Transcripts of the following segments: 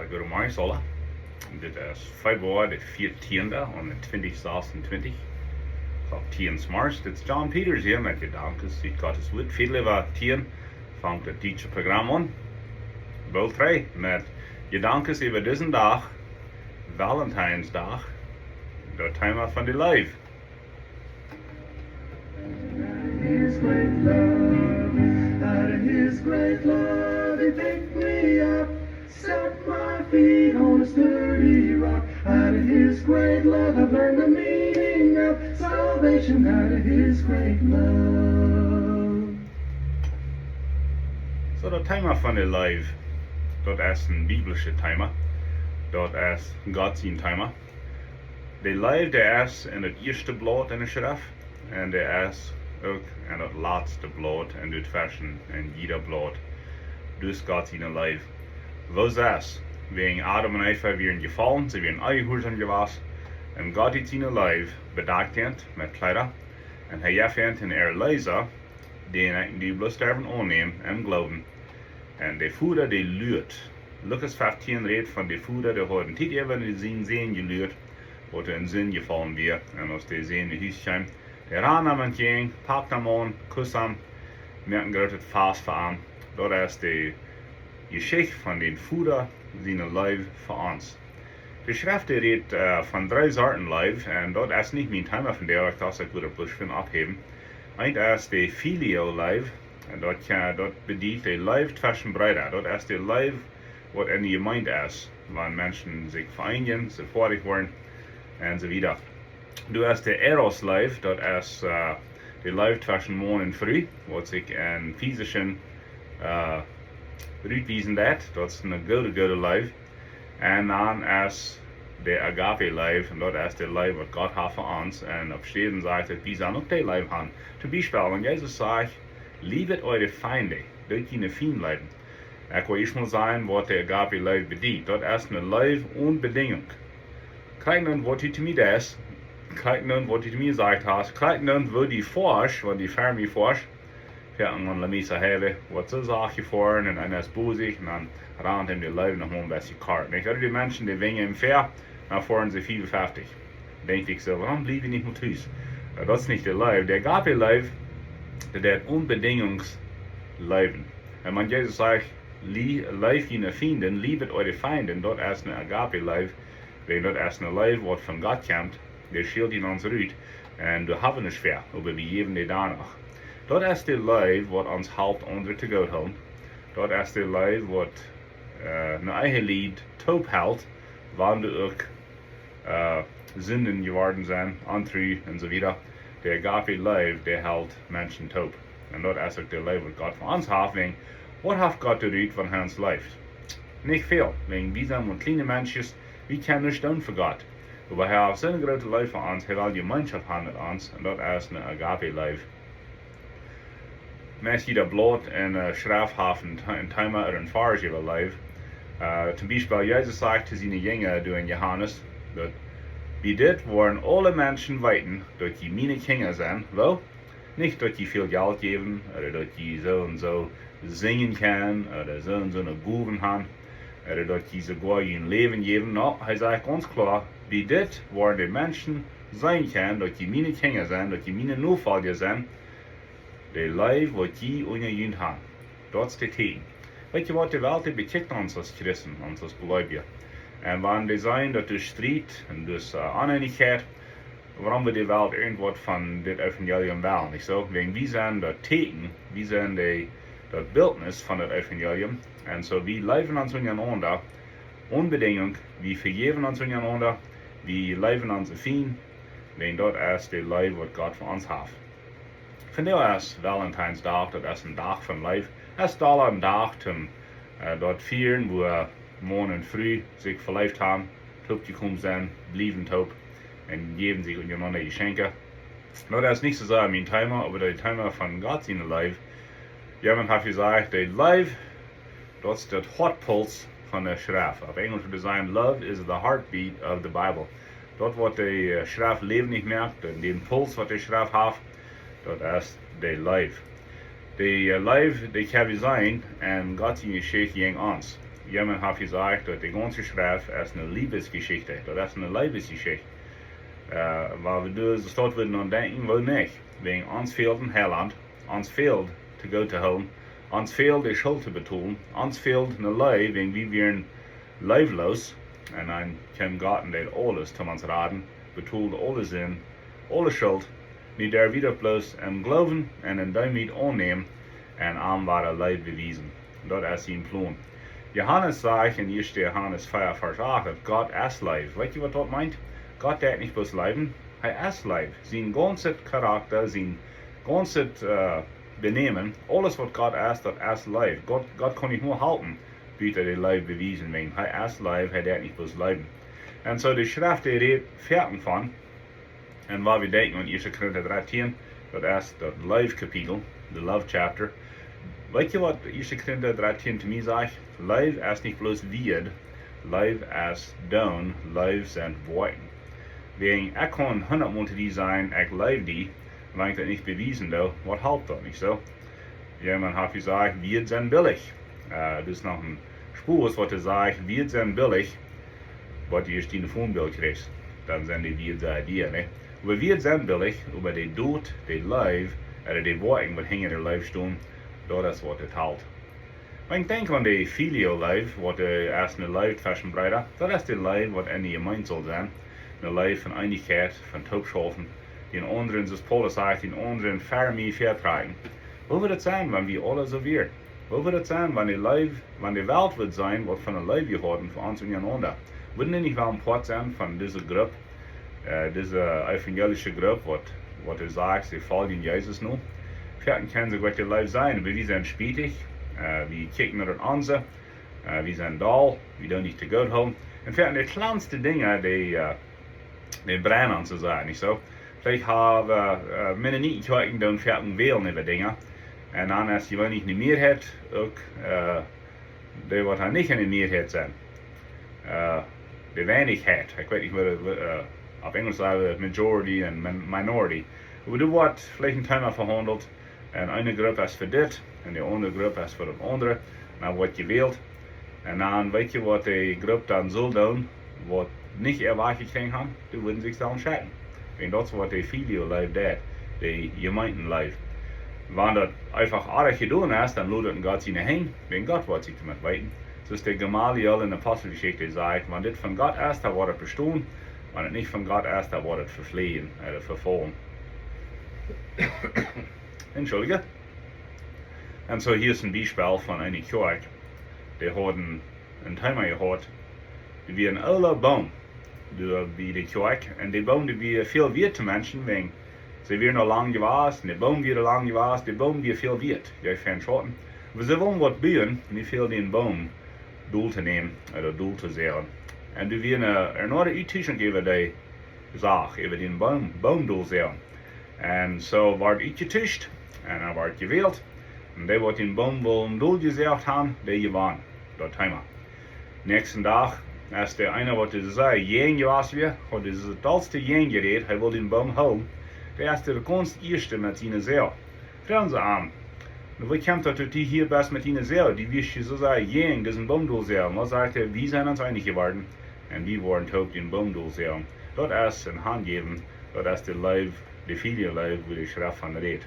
Goedemorgen Solle. Dit is februari de 14e en 2026. Op 10 mars. Dit is John Peters hier met je dankes. Ik had het goed. Veel over 10 van het Duitse programma aan. Bel 3 met je dankes over deze dag. Valentine's dag. Het thema van de Leev. His great love, out of His great love, He picked me up, set my feet on a sturdy rock. Out of His great love, I've learned the meaning of salvation. Out of His great love. So dat thema van de Leev, dat is een biblische thema. Dat is God zijn thema. De Leev, der is in het eerste blad in de schrift. En der is ook in het laatste blad in dit versen in jeder blad. Dus God zijn Leev. Was das? Wegen Adam en Eva werden gefallen, sie werden eingehursam gewas. En God heeft zijn Leev bedekt met kleider. En hij heeft in Lezer, die bloß sterven aannemen en geloven. En de voeder die luurt. Lucas 15 redt van de voeder die heute tijd even in zijn zin geluurt. Wat in zin gefallen weer. En als de zin in huis kwam. Der ran am entgegen, packt am an, kuss am, merken gerüttet fast für am. Dort ist die Geschichte von den Fuder, seine Leib für uns. Die Schrift redet von 3 Sorten Leib, und dort ist nicht mein Thema von der, ich das würde bloß für abheben. Eins ist die Filio-Leib, und dort bedient die Leib zwischen Brüdern. Dort ist die Leib, was in die Gemeinde ist, wenn Menschen sich vereinigen, sie fertig werden, und so weiter. Du hast der Eros-Leib, das ist der Leib zwischen Morgen und Früh, was sich in physischen Rückwiesen hat. Das ist eine gute Leib. Und dann ist der Agape-Leib, und das ist der Leib, was Gott hat für uns. Und auf jeder Seite, wir sollen auch den Leib haben. Zum Beispiel, wenn Jesus sagt, liebet eure Feinde, durch keine Feinde leiden. Ich will erstmal sagen, was der Agape-Leib bedient. Das ist eine Leib ohne Bedingung. Kijk dan wat je te mij des. Kijk dan wat je te mij gezegd hast. Kijk dan wat die forsch, wat die Fermi forsch. Ja, en dan laat me ze hebben. Wat ze zag je voor. En dan is boezig. En dan raadt hem de leven nog een beetje kort. Ik had die mensen die wingen hem ver. Dan voeren ze 55. Denk ik zo, waarom blijf je niet met huis? Dat is niet de leven. De agape leven. Dat is onbedingingsleven. En want Jezus zegt, leef je vrienden, liebet eure Feinden. Dat is een agape leven. Wenn dat is een Leib, wat van God komt, der schilt in ons uit. En we hebben het schwer, aber wir geben die danach. Dat is de Leib, wat ons helpt onder te God houden. Dat is de Leib, wat een eigen lied taub houdt, wanneer ook Sünden geworden zijn, antru en zo weiter. Der agape Leib, der hält Menschen taub. En dat is ook de Leib, wat God voor ons heeft, wegen, wat heeft God eruit van ons leeft? Niet veel, wegen wir sind kleine Menschen. Wir können nicht tun für Gott. Aber er hat so eine große Leib für uns, er will Gemeinschaft haben mit uns, und das ist eine Agape-Leib. Meist jeder Blatt in Schrifthafen ein Thema oder ein Farsch über Leib. Zum Beispiel, Jesus sagt zu seinen Jüngern, du in Johannes, dass wie das wollen alle Menschen weiten, dass die meine Kinder sind, well, nicht, dass die viel Geld geben, oder dass die so und so singen können, oder so und so eine Buben haben. Oder dass die sogar ihr Leben geben. No, er sagt ganz klar, wie das, wo die Menschen sein können, dass die meine Kinder sind, dass die meine Nachfolger sind, der Leib, was die unterjühnt haben. Das ist der Thema. Weißt du was, die Welt bekickt uns als Christen, uns als Gläubiger. Und wenn die sagen, dass durch Streit und durch Uneinigkeit, warum wir die Welt irgendwas von dem Evangelium wählen, nicht so? Wegen wir sind der Theken, wir sind die das Bildnis von dem Evangelium. Und so wir leben uns untereinander, unbedingt, wir vergeben uns untereinander, wir leben uns Feind, wenn dort ist der Leib, was Gott für uns hat. Von daher ist Valentines Dach, das ist ein Dach von Leib. Es ist da ein Dach zum dort feiern, wo morgen früh sich verliebt haben, gekommen sind, blieben taub und geben sich untereinander Geschenke. No, das ist nicht so sehr mein Thema, aber der Thema von Gott in der Leib. Jemand hat gesagt, der Leib, das ist der Heartpuls von der Schrift. Auf Englisch würde sagen, Love is the heartbeat of the Bible. Dort, wo die Schrift Leben nicht merkt, den Puls, was die Schrift hat, dort ist der Leib. Der Leib, der kann wir sein, und Gott in Geschichte gegen uns. Jemand hat gesagt, dass die ganze Schrift ist eine Liebesgeschichte, das ist eine Liebesgeschichte. Weil wir das dort würden und denken, wohl nicht. Wegen uns fehlt ein Heiland, uns fehlt zu Gott zu holen, uns fehlt die Schuld zu betonen, uns fehlt eine Leib, wegen wir wären leiblos. Und dann kann Gott der alles zu uns raten, betont alle Sinn, alle Schuld, nicht der wieder bloß glauben und damit annehmen und am wahre Leib bewiesen. Das ist sein Plan. Johannes sagt in 1. Johannes 4, Vers 8, dass Gott ist Leib. Weißt du, was das meint? Gott hat nicht bloß Leben, er ist Leib. Sein ganzes Charakter, sein ganzes Benehmen, alles was Gott ist, das ist Leib. Gott kann nicht nur halten, wie er den Leib bewiesen wird. Er ist Leib, er hat nicht bloß Leben. Und so die Schrift, die redet fertig von, und was wir denken an 1. Korinther 13, das ist das Leib-Kapitel, the Love Chapter. Weißt du, was 1. Korinther 13 zu mir sagt? Leib ist nicht bloß Wird, Leib ist Down, Leib sind Worten. Wegen, ich kann 100 Mal die sein, ich lebe die, wenn ich das nicht bewiesen habe, was hält das nicht so? Jemand hat gesagt, wir sind billig. Das ist noch ein Spur, was sagt, wir sind billig, was du erst in den Telefonbild kriegst. Dann sind die wir sei dir, ne? Aber wir sind billig, über die Tod, die Leib, oder die Worte, was hängen in der Leib stehen, das ist, was es hält. Wenn ich denke an die Filio-Leib, was der erste Leib zwischen Brüdern, das ist die Leib, was in die Gemeinde soll sein. Eine Leib von Einigkeit, von Taubschafen, den anderen, das Paulus sagt, den anderen Fermi vertragen. Wo wird es sein, wenn wir alle so werden? Wo wird es sein, wenn die Welt wird sein, was von der Leib geworden für uns untereinander? Würden die nicht ein Part sein von dieser Gruppe, diese evangelische Gruppe, was du sagst, sie folgen Jesus nur? Vielleicht können sie gleich die Leib sein, aber wir sind spätig, wir kicken nach uns, wir sind da, wir tun nicht zu Gott haben. Und vielleicht die kleinsten Dinge, die brennen uns, so sagen, nicht so? Vielleicht haben Mennoniten dann vielleicht wählen über Dinge. Und dann, als die nicht in der Mehrheit, auch die, die nicht in der Mehrheit sind, die Wenigkeit, ich weiß nicht, auf Englisch sagen Majority und Minority. Aber du wird vielleicht ein Thema verhandelt, und eine Gruppe ist für das, und die andere Gruppe ist für das andere, und dann wird gewählt. Und dann weet je wat die Gruppe dann soll tun, was nicht erwartet gekriegt haben, die würden sich dann entscheiden. Und das ist, was die Filio-Leib tut, die Gemeindenleib. Wenn das einfach arg getan ist, dann lädt Gott sie nicht hin, wenn Gott wird sich damit weiten. So ist der Gamaliel in der Apostelgeschichte sagt, wenn das von Gott ist, dann wird es bestehen, wenn es nicht von Gott ist, dann wird es verfliehen, oder verfallen. Entschuldige. Und so hier ist ein Beispiel von einer Kirche, die haben ein Thema gehabt, die wie ein alter Baum, wie die Kirche, und die Baum, die wie viel wert zu Menschen, wenn sie werden noch lang gewesen, der Baum wird lang gewesen, der Baum wird viel wert, die fangen Schatten. Aber sie wollen was bauen, nicht viel den Baum doel zu nehmen, oder doel zu sehen. Und die werden eine Uittuischung über die Sache, über den Baum doel sehen. Und so wird uitgetuscht, und er wird gewählt. Und die, die den Baum wollen durchgesagt haben, die gewann. Das Thema. Nächsten Tag, als der eine, was er sagt, jeng gewesen wird, hat das tollste jeng gerät, er will den Baum holen. Der ist der ganz erste mit seiner Seele. Fragen sie an, wie kommt das, dass die hier bist mit ihnen Seele? Die wirst du so sagen, jeng, das ist ein Baum durchsehen. Was sagt er, wir sind uns einig geworden, und wir wollen taub den Baum durchsehen. Das ist ein Handgeben, das ist der Leib, der Filio-Leib, wo die Schrift von redet.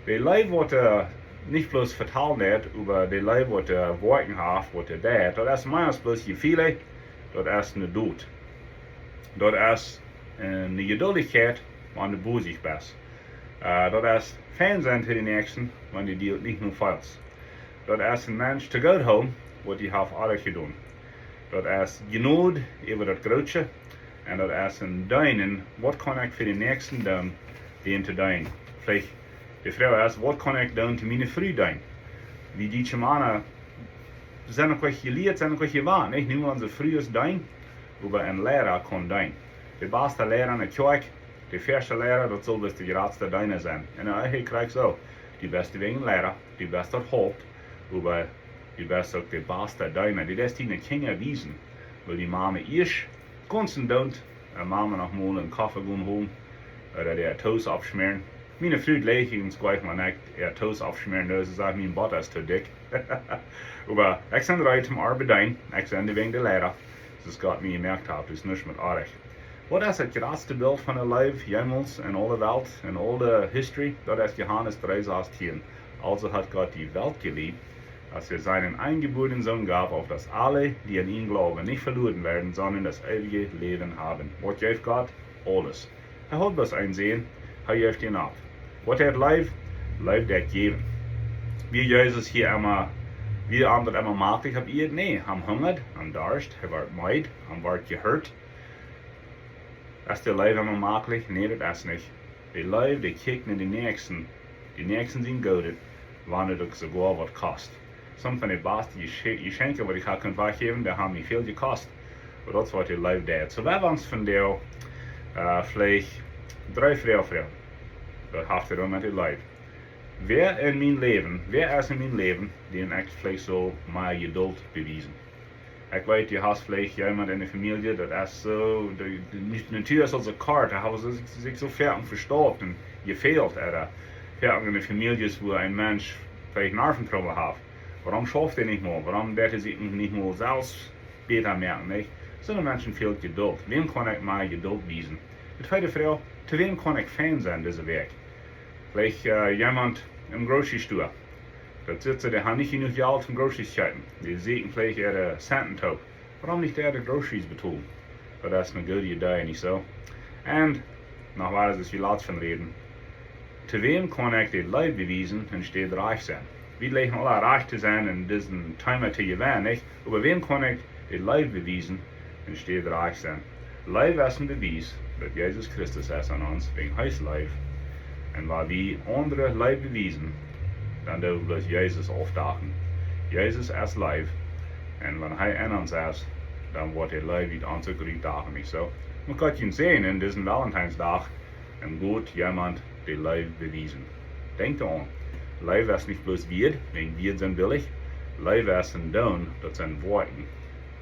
Der Leib, was nicht bloß vertalen wird, über die Leib, was der Worten hat, was der das ist meistens bloß Gefühle, das ist eine Tod. Das ist eine Geduldigkeit, wenn du bosig bist. Das ist Fernsehen für die Nächsten, wenn du dir nicht nur fehlst. dat is een mens te God home, wat die heeft alles gedaan. Dat is genoeg over dat grootje, en dat is een duinen, wat kan ik voor de nächsten doen, die te doen. Vielleicht, de vraag is, wat kan ik doen te mijn vrouw doen? Wie die mannen, zijn ook wat geleerd, zijn ook wat gewaard, niet? Nu onze vrouwen doen, aber een leraar kan doen. De beste leraar in de kerk, de eerste leraar, dat zal dus de grootste duinen zijn. En hij krijgt zo, die beste wegen leraar, die beste hoofd, aber die beste ook de beste duinen. Die is die Kinder wiesen, weil die mama eerst constant doet, en mama nog mal een koffie gaan holen, oder der Toast abschmieren. Meine Frau legt uns gleich mal nicht, Toast abschmieren, dus ze sagt, mein Bot ist zu dick. Aber ich bin bereit zum Arbeiten, ich bin wegen der Lehrer. Das Gott mir gemerkt hat, das ist nicht mit euch. Wat is het grootste beeld van een Leev, jemals in alle wereld, in alle history? Dat is Johannes 3:16. Also hat Gott die Welt geliebt, dass seinen eingeborenen Sohn gab, auf dass alle, die an ihn glauben, nicht verloren werden, sondern das ewige Leben haben. Wat geeft Gott? Alles. Hat das einsehen, geeft ihn ab. Wat hat Leev? Leev dat geven. Wie Jesus hier immer, wie anderen immer matig habt ihr? Nee, am hungert, am Durst, wird meid, am wird gehört. Ist der Leev immer makelig? Nee, das ist nicht. Der Leev, der kijkt naar die nächsten sind gut, wann es sogar was kostet. Some van de beste geschenken wat ik ga kunnen weggeven, die hebben niet veel gekost. Maar dat is wat je Leev deed. So, we hebben ons van jou, vielleicht 3 vragen. Dat heeft er met je Leev. Wer is in mijn leven die een echt vielleicht so mal geduld bewiesen? Ik weet, je hebt vielleicht jemand in de familie, dat is zo, natuurlijk is als een kaart, daar hebben ze zich zo ver verstopt en gefehlt. Er in de families, wo ein Mensch vielleicht Nervenprobleme hat. Warum schafft er nicht mehr? Warum wird er sich nicht mehr selbst besser merken? Nicht? So eine Menschen fehlt Geduld. Wem kann ich mal Geduld wiesen? Die zweite Frage, zu wem kann ich Fan sein, dieser Weg? Vielleicht jemand im Grocery Store. Da sitzt der hat nicht genug Geld zum Groceries kaufen. Die sehen vielleicht ihre Cententop. Warum nicht der Groceries betonen? Das ist eine gute Idee, nicht so? Und, noch war es die Laats von reden. Zu wem kann ich die Leid bewiesen und steht reich sein? Wir legen alle reich zu sein in diesen Timer zu gewinnen, nicht? Aber wem kann ich die Leid bewiesen und steht reich sein? Leid ist ein Beweis, dass Jesus Christus ist an uns, wegen heiß Leid. Und weil wir andere Leid bewiesen, dann dürfen wir Jesus aufdachen. Jesus ist Leid. Und wenn er in uns ist, dann wird er Leid wieder anzugerichtet dachen, nicht so? Man kann ihn sehen in diesem Valentinstag, und gut jemand die Leid bewiesen. Denkt daran, Leid ist nicht bloß wir, wegen wir sind billig. Leid ist ein Don, das sind Worten.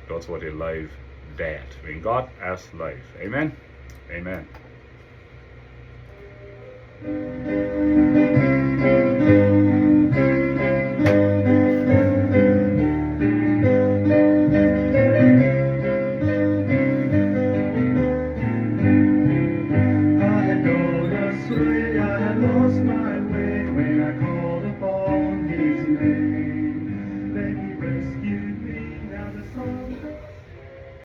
Das ist was der Leid tät. Wegen Gott ist Leid. Amen? Amen. I know the sweet